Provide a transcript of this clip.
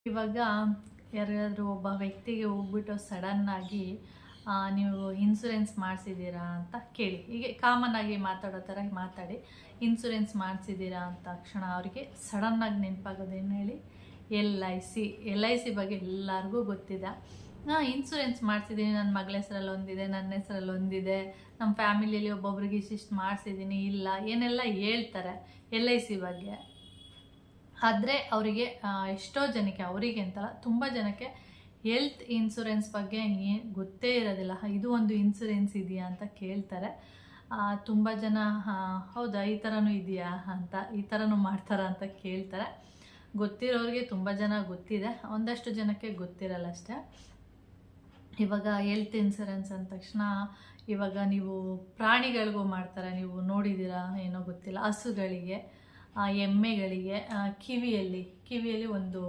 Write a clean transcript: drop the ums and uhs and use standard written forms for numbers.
ಇವಾಗ ಯಾರಾದರೂ ಒಬ್ಬ ವ್ಯಕ್ತಿಗೆ ಹೋಗ್ಬಿಟ್ಟು ಸಡನ್ನಾಗಿ ನೀವು ಇನ್ಸೂರೆನ್ಸ್ ಮಾಡಿಸಿದ್ದೀರಾ ಅಂತ ಕೇಳಿ, ಹೀಗೆ ಕಾಮನ್ ಆಗಿ ಮಾತಾಡೋ ಥರ ಮಾತಾಡಿ. ಇನ್ಸೂರೆನ್ಸ್ ಮಾಡಿಸಿದ್ದೀರಾ ಅಂತ ತಕ್ಷಣ ಅವರಿಗೆ ಸಡನ್ನಾಗಿ ನೆನಪಾಗೋದೇನು ಹೇಳಿ? ಎಲ್ ಐ ಸಿ ಬಗ್ಗೆ ಎಲ್ಲರಿಗೂ ಗೊತ್ತಿದೆ. ಇನ್ಸೂರೆನ್ಸ್ ಮಾಡಿಸಿದ್ದೀನಿ, ನನ್ನ ಮಗಳ ಹೆಸರಲ್ಲಿ ಒಂದಿದೆ, ನನ್ನ ಹೆಸರಲ್ಲಿ ಒಂದಿದೆ, ನಮ್ಮ ಫ್ಯಾಮಿಲಿಯಲ್ಲಿ ಒಬ್ಬೊಬ್ರಿಗೆ ಇಷ್ಟಿಷ್ಟು ಮಾಡಿಸಿದ್ದೀನಿ, ಇಲ್ಲ ಏನೆಲ್ಲ ಹೇಳ್ತಾರೆ LIC ಬಗ್ಗೆ. ಆದರೆ ಅವರಿಗೆ ಎಷ್ಟೋ ಜನಕ್ಕೆ, ಅವರಿಗೆ ಅಂತಲ್ಲ ತುಂಬ ಜನಕ್ಕೆ ಹೆಲ್ತ್ ಇನ್ಸೂರೆನ್ಸ್ ಬಗ್ಗೆ ಗೊತ್ತೇ ಇರೋದಿಲ್ಲ. ಇದು ಒಂದು ಇನ್ಸೂರೆನ್ಸ್ ಇದೆಯಾ ಅಂತ ಕೇಳ್ತಾರೆ. ತುಂಬ ಜನ ಹೌದಾ ಈ ಥರನೂ ಇದೆಯಾ ಅಂತ, ಈ ಥರನೂ ಮಾಡ್ತಾರಾ ಅಂತ ಕೇಳ್ತಾರೆ. ಗೊತ್ತಿರೋರಿಗೆ ತುಂಬ ಜನ ಗೊತ್ತಿದೆ, ಒಂದಷ್ಟು ಜನಕ್ಕೆ ಗೊತ್ತಿರಲ್ಲ ಅಷ್ಟೇ. ಇವಾಗ ಹೆಲ್ತ್ ಇನ್ಸೂರೆನ್ಸ್ ಅಂದ ತಕ್ಷಣ ಇವಾಗ ನೀವು ಪ್ರಾಣಿಗಳಿಗೂ ಮಾಡ್ತಾರೆ, ನೀವು ನೋಡಿದ್ದೀರಾ ಏನೋ ಗೊತ್ತಿಲ್ಲ. ಹಸುಗಳಿಗೆ, ಎಮ್ಮೆಗಳಿಗೆ ಕಿವಿಯಲ್ಲಿ ಒಂದು